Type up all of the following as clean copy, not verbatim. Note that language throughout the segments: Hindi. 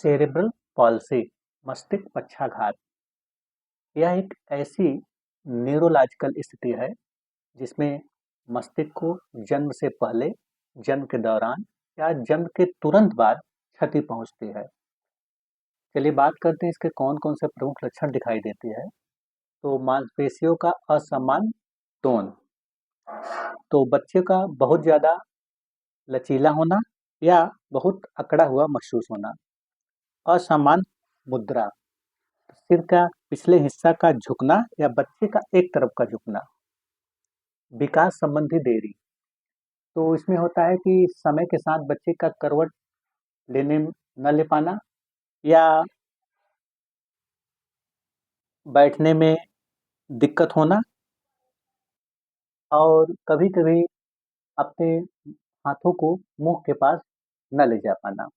सेरेब्रल पॉल्सी मस्तिष्क पक्षाघात यह एक ऐसी न्यूरोलॉजिकल स्थिति है जिसमें मस्तिष्क को जन्म से पहले, जन्म के दौरान या जन्म के तुरंत बाद क्षति पहुंचती है। चलिए बात करते हैं इसके कौन-कौन से प्रमुख लक्षण दिखाई देते हैं। तो मांसपेशियों का असमान टोन, तो बच्चे का बहुत ज़्यादा लचीला होना या बहुत अकड़ा हुआ महसूस होना। असमान मुद्रा, सिर का पिछले हिस्सा का झुकना या बच्चे का एक तरफ का झुकना। विकास संबंधी देरी, तो इसमें होता है कि समय के साथ बच्चे का करवट लेने न ले पाना या बैठने में दिक्कत होना और कभी-कभी अपने हाथों को मुंह के पास न ले जा पाना।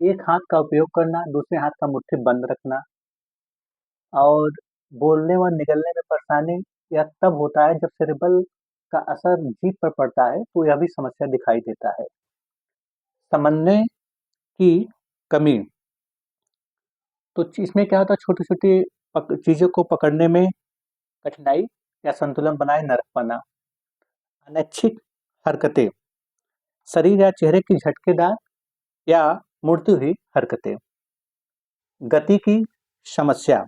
एक हाथ का उपयोग करना, दूसरे हाथ का मुट्ठी बंद रखना और बोलने व निगलने में परेशानी यह तब होता है जब सेरेब्रल का असर जीभ पर पड़ता है, तो यह भी समस्या दिखाई देता है। समन्वय की कमी, तो इसमें क्या होता है छोटी-छोटी चीज़ों को पकड़ने में कठिनाई या संतुलन बनाए न रख पाना। अनैच्छिक हरकतें, शरीर या चेहरे की झटकेदार या मुड़ती हुई हरकतें। गति की समस्या,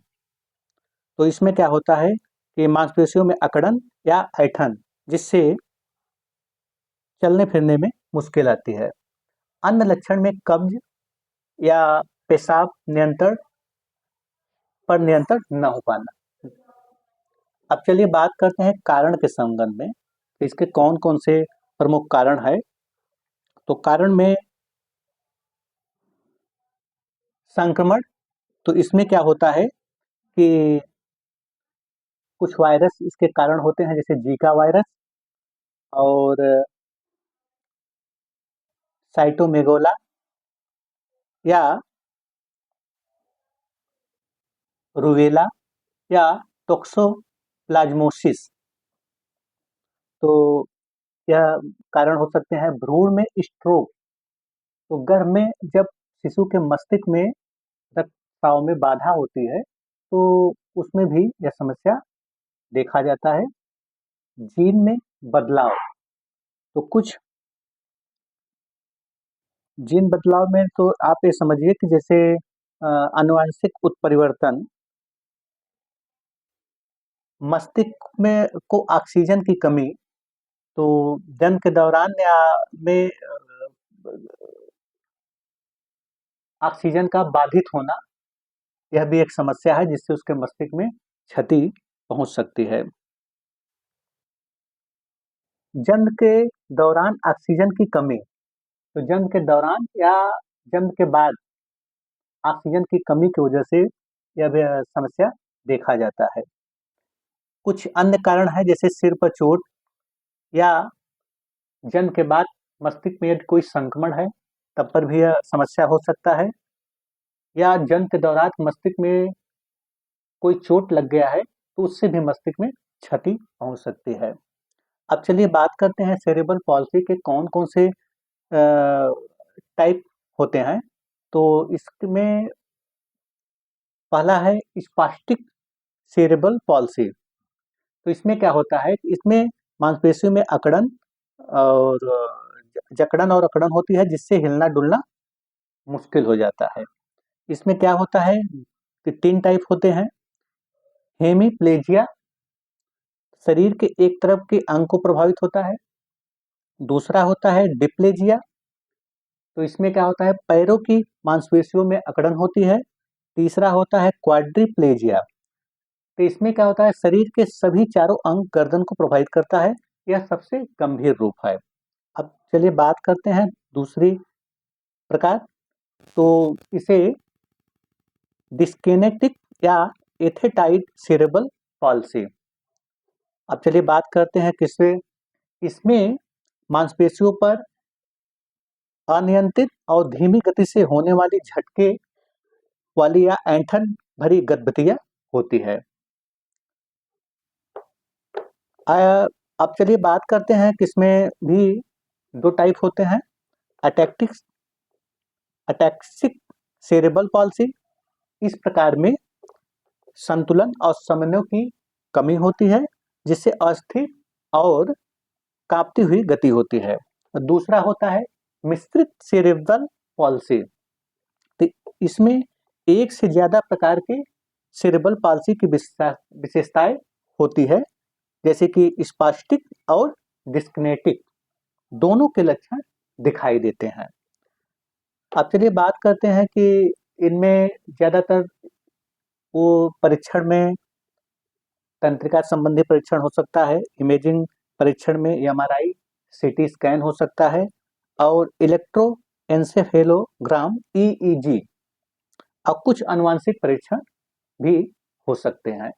तो इसमें क्या होता है कि मांसपेशियों में अकड़न या ऐंठन जिससे चलने फिरने में मुश्किल आती है। अन्य लक्षण में कब्ज या पेशाब नियंत्रण न हो पाना। अब चलिए बात करते हैं कारण के संबंध में, इसके कौन-कौन से प्रमुख कारण है। तो कारण में संक्रमण, तो इसमें क्या होता है कि कुछ वायरस इसके कारण होते हैं जैसे जीका वायरस और साइटोमेगाला या रूबेला या टोक्सोप्लाज्मोसिस, तो यह कारण हो सकते हैं। भ्रूण में स्ट्रोक, तो गर्भ में जब शिशु के मस्तिष्क में रक्तस्राव में बाधा होती है तो उसमें भी यह समस्या देखा जाता है। जीन में बदलाव, तो कुछ जीन बदलाव में तो आप ये समझिए कि जैसे आनुवांशिक उत्परिवर्तन, मस्तिष्क में को ऑक्सीजन की कमी, तो जन्म के दौरान या में ऑक्सीजन का बाधित होना, यह भी एक समस्या है जिससे उसके मस्तिष्क में क्षति पहुंच सकती है। जन्म के दौरान ऑक्सीजन की कमी, तो जन्म के दौरान या जन्म के बाद ऑक्सीजन की कमी की वजह से यह भी समस्या देखा जाता है। कुछ अन्य कारण है जैसे सिर पर चोट या जन्म के बाद मस्तिष्क में यदि कोई संक्रमण है तब पर भी यह समस्या हो सकता है, या जन्म के दौरान मस्तिष्क में कोई चोट लग गया है तो उससे भी मस्तिष्क में क्षति पहुंच सकती है। अब चलिए बात करते हैं सेरेब्रल पॉल्सी के कौन-कौन से टाइप होते हैं। तो इसमें पहला है स्पास्टिक सेरेब्रल पॉल्सी, तो इसमें क्या होता है, इसमें मांसपेशियों में अकड़न और जकड़न और अकड़न होती है जिससे हिलना-डुलना मुश्किल हो जाता है। इसमें क्या होता है कि 3 टाइप होते हैं। हेमीप्लेजिया, शरीर के एक तरफ के अंग को प्रभावित होता है। दूसरा होता है डिप्लेजिया, तो इसमें क्या होता है पैरों की मांसपेशियों में अकड़न होती है। तीसरा होता है क्वाड्रिप्लेजिया, तो इसमें क्या होता है शरीर के सभी चारों अंग गर्दन को प्रभावित करता है। यह सबसे गंभीर रूप है। अब चलिए बात करते हैं दूसरी प्रकार, तो इसे डिस्केनेटिक या एथेटाइड सेरेब्रल पॉल्सी। अब चलिए बात करते हैं किससे, इसमें मांसपेशियों पर अनियंत्रित और धीमी गति से होने वाली झटके वाली या ऐंठन भरी गतिविधियां होती है। अब चलिए बात करते हैं किसमें भी 2 टाइप होते हैं, अटैक्टिक अटैक्सिक सेरेब्रल पॉल्सी, इस प्रकार में संतुलन और समन्वय की कमी होती है, जिससे अस्थिर और कांपती हुई गति होती है। दूसरा होता है मिश्रित सेरेब्रल पॉल्सी। तो इसमें एक से ज्यादा प्रकार के सेरेब्रल पॉल्सी की विशेषताएं होती है, जैसे कि स्पास्टिक और डिस्किनेटिक दोनों के लक्षण दिखाई देते हैं। अब चलिए बात करते हैं कि इनमें ज्यादातर वो परीक्षण में तंत्रिका संबंधी परीक्षण हो सकता है, इमेजिंग परीक्षण में एमआरआई, सीटी स्कैन हो सकता है और इलेक्ट्रोएन्सेफेलोग्राम ईईजी और कुछ आनुवंशिक परीक्षण भी हो सकते हैं।